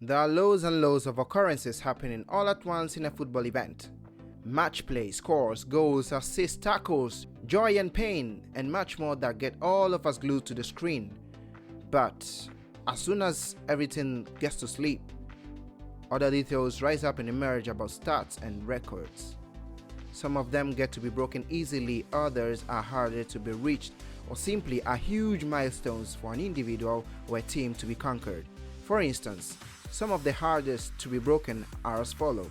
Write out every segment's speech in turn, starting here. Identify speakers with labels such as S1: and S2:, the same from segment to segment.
S1: There are loads and loads of occurrences happening all at once in a football event. Match play, scores, goals, assists, tackles, joy and pain, and much more that get all of us glued to the screen. But as soon as everything gets to sleep, other details rise up and emerge about stats and records. Some of them get to be broken easily, others are harder to be reached, or simply are huge milestones for an individual or a team to be conquered. For instance, some of the hardest to be broken are as follows.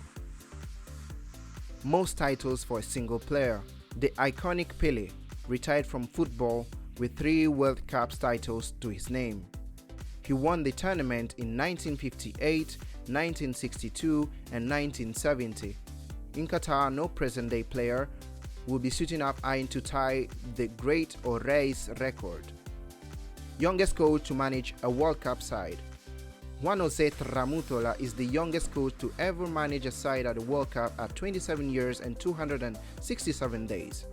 S1: Most titles for a single player. The iconic Pele retired from football with 3 World Cup titles to his name. He won the tournament in 1958, 1962 and 1970. In Qatar, no present-day player will be suiting up eyeing to tie the great Orei's record. Youngest coach to manage a World Cup side. Juan José Tramutola is the youngest coach to ever manage a side at the World Cup at 27 years and 267 days.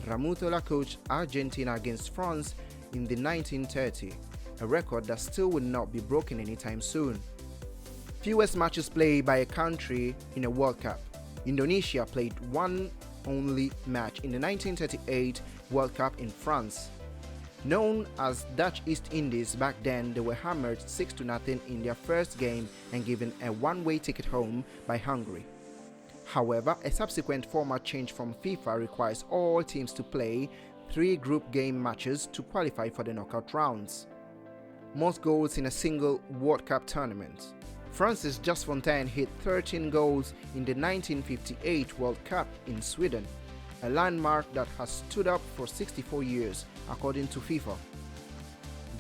S1: Tramutola coached Argentina against France in the 1930, a record that still will not be broken anytime soon. Fewest matches played by a country in a World Cup. Indonesia played one only match in the 1938 World Cup in France. Known as Dutch East Indies back then, they were hammered 6-0 in their first game and given a one-way ticket home by Hungary. However, a subsequent format change from FIFA requires all teams to play 3 group game matches to qualify for the knockout rounds. Most goals in a single World Cup tournament. Francis Justfontaine hit 13 goals in the 1958 World Cup in Sweden, a landmark that has stood up for 64 years according to FIFA.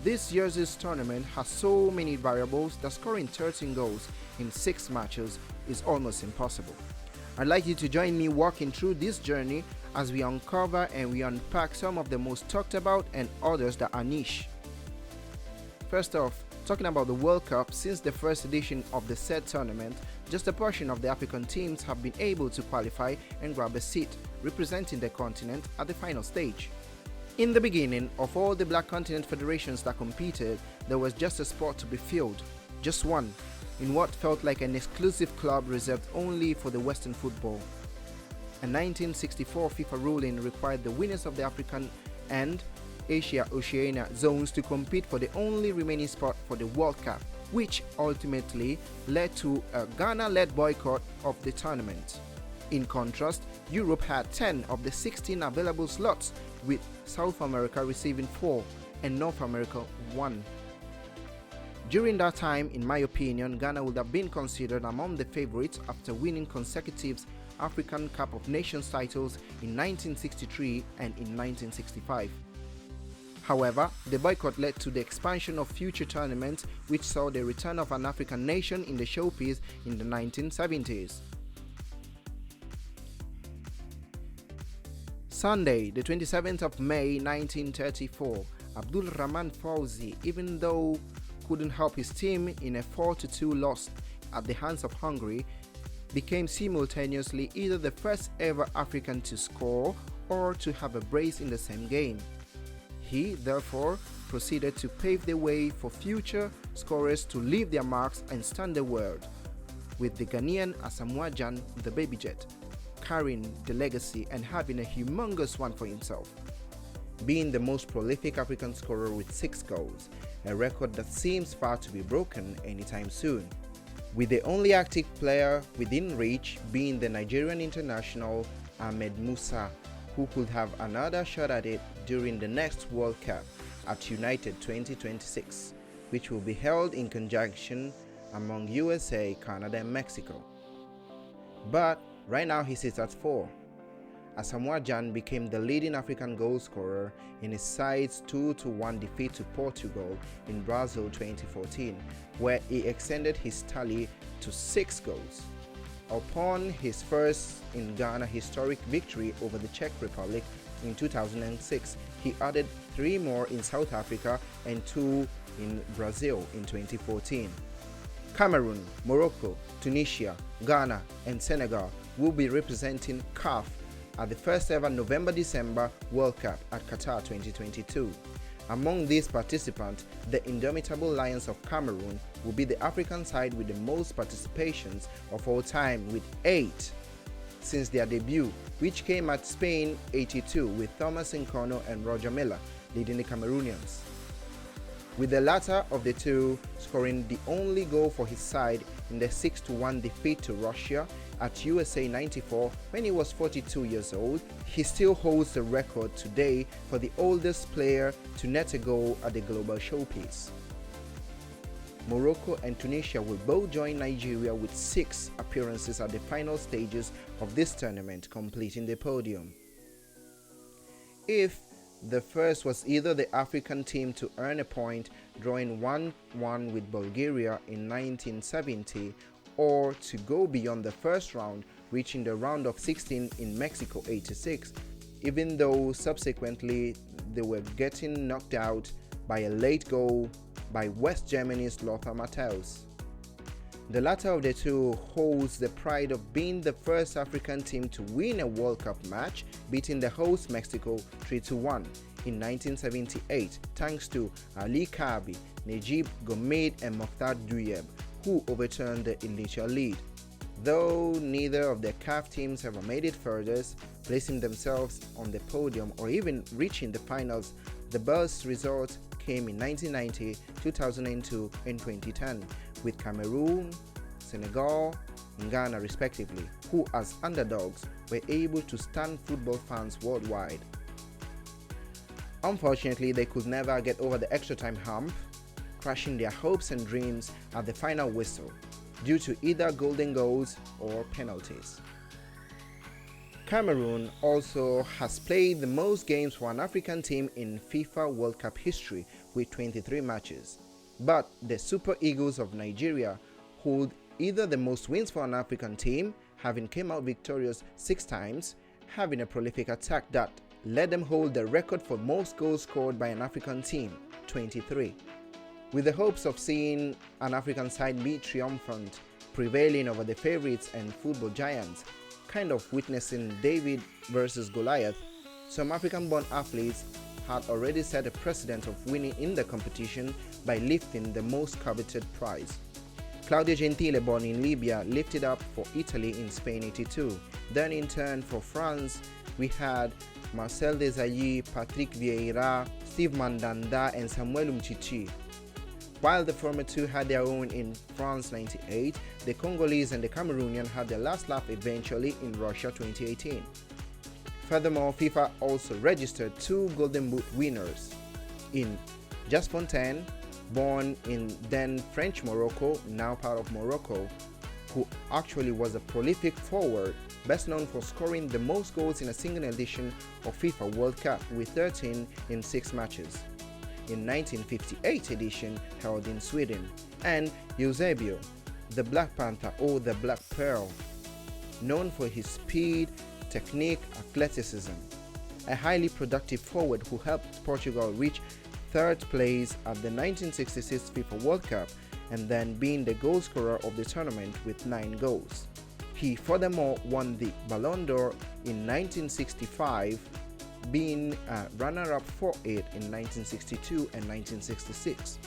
S1: This year's tournament has so many variables that scoring 13 goals in 6 matches is almost impossible. I'd like you to join me walking through this journey as we uncover and we unpack some of the most talked about and others that are niche. First off, talking about the World Cup, since the first edition of the said tournament, just a portion of the African teams have been able to qualify and grab a seat, representing the continent at the final stage. In the beginning of all the Black Continent federations that competed, there was just a spot to be filled, just one, in what felt like an exclusive club reserved only for the Western football. A 1964 FIFA ruling required the winners of the African and Asia-Oceania zones to compete for the only remaining spot for the World Cup, which ultimately led to a Ghana-led boycott of the tournament. In contrast, Europe had 10 of the 16 available slots, with South America receiving 4 and North America 1. During that time, in my opinion, Ghana would have been considered among the favorites after winning consecutive African Cup of Nations titles in 1963 and in 1965. However, the boycott led to the expansion of future tournaments, which saw the return of an African nation in the showpiece in the 1970s. Sunday, the 27th of May 1934, Abdul Rahman Fauzi, even though couldn't help his team in a 4-2 loss at the hands of Hungary, became simultaneously either the first ever African to score or to have a brace in the same game. He, therefore, proceeded to pave the way for future scorers to leave their marks and stand the world, with the Ghanaian Asamoah Gyan, the Baby Jet, carrying the legacy and having a humongous one for himself, being the most prolific African scorer with 6 goals, a record that seems far to be broken anytime soon, with the only active player within reach being the Nigerian international Ahmed Musa, who could have another shot at it during the next World Cup at United 2026, which will be held in conjunction among USA, Canada and Mexico. But right now he sits at 4. Asamoah Gyan became the leading African goal scorer in his side's 2-1 defeat to Portugal in Brazil 2014, where he extended his tally to 6 goals. Upon his first in Ghana historic victory over the Czech Republic in 2006, he added 3 more in South Africa and 2 in Brazil in 2014. Cameroon, Morocco, Tunisia, Ghana and Senegal will be representing CAF at the first ever November-December World Cup at Qatar 2022. Among these participants, the indomitable Lions of Cameroon will be the African side with the most participations of all time, with 8 since their debut, which came at Spain 82 with Thomas Nkono and Roger Milla leading the Cameroonians, with the latter of the two scoring the only goal for his side in the 6-1 defeat to Russia at USA 94 when he was 42 years old. He still holds the record today for the oldest player to net a goal at the global showpiece. Morocco and Tunisia will both join Nigeria with 6 appearances at the final stages of this tournament, completing the podium. If the first was either the African team to earn a point, drawing 1-1 with Bulgaria in 1970, or to go beyond the first round, reaching the round of 16 in Mexico 86, even though subsequently they were getting knocked out by a late goal by West Germany's Lothar Matthäus. The latter of the two holds the pride of being the first African team to win a World Cup match, beating the host Mexico 3-1 in 1978 thanks to Ali Kabi, Najib Gomid and Mokhtar Duyeb, who overturned the initial lead. Though neither of the CAF teams ever made it further, placing themselves on the podium or even reaching the finals, the best results came in 1990, 2002 and 2010, with Cameroon, Senegal and Ghana respectively, who as underdogs were able to stun football fans worldwide. Unfortunately, they could never get over the extra time hump, crashing their hopes and dreams at the final whistle due to either golden goals or penalties. Cameroon also has played the most games for an African team in FIFA World Cup history with 23 matches, but the Super Eagles of Nigeria hold either the most wins for an African team, having came out victorious 6 times, having a prolific attack that let them hold the record for most goals scored by an African team, 23. With the hopes of seeing an African side be triumphant, prevailing over the favorites and football giants, kind of witnessing David versus Goliath, some African-born athletes had already set a precedent of winning in the competition by lifting the most coveted prize. Claudio Gentile, born in Libya, lifted up for Italy in Spain 82. Then in turn for France, we had Marcel Desailly, Patrick Vieira, Steve Mandanda and Samuel Umtiti. While the former two had their own in France 98, the Congolese and the Cameroonian had their last lap eventually in Russia 2018. Furthermore, FIFA also registered 2 Golden Boot winners in Just Fontaine, born in then French Morocco, now part of Morocco, who actually was a prolific forward, best known for scoring the most goals in a single edition of FIFA World Cup with 13 in 6 matches. In 1958 edition held in Sweden, and Eusebio, the Black Panther or the Black Pearl, known for his speed, technique, athleticism, a highly productive forward who helped Portugal reach 3rd place at the 1966 FIFA World Cup and then being the goal scorer of the tournament with 9 goals. He furthermore won the Ballon d'Or in 1965, being a runner-up for it in 1962 and 1966.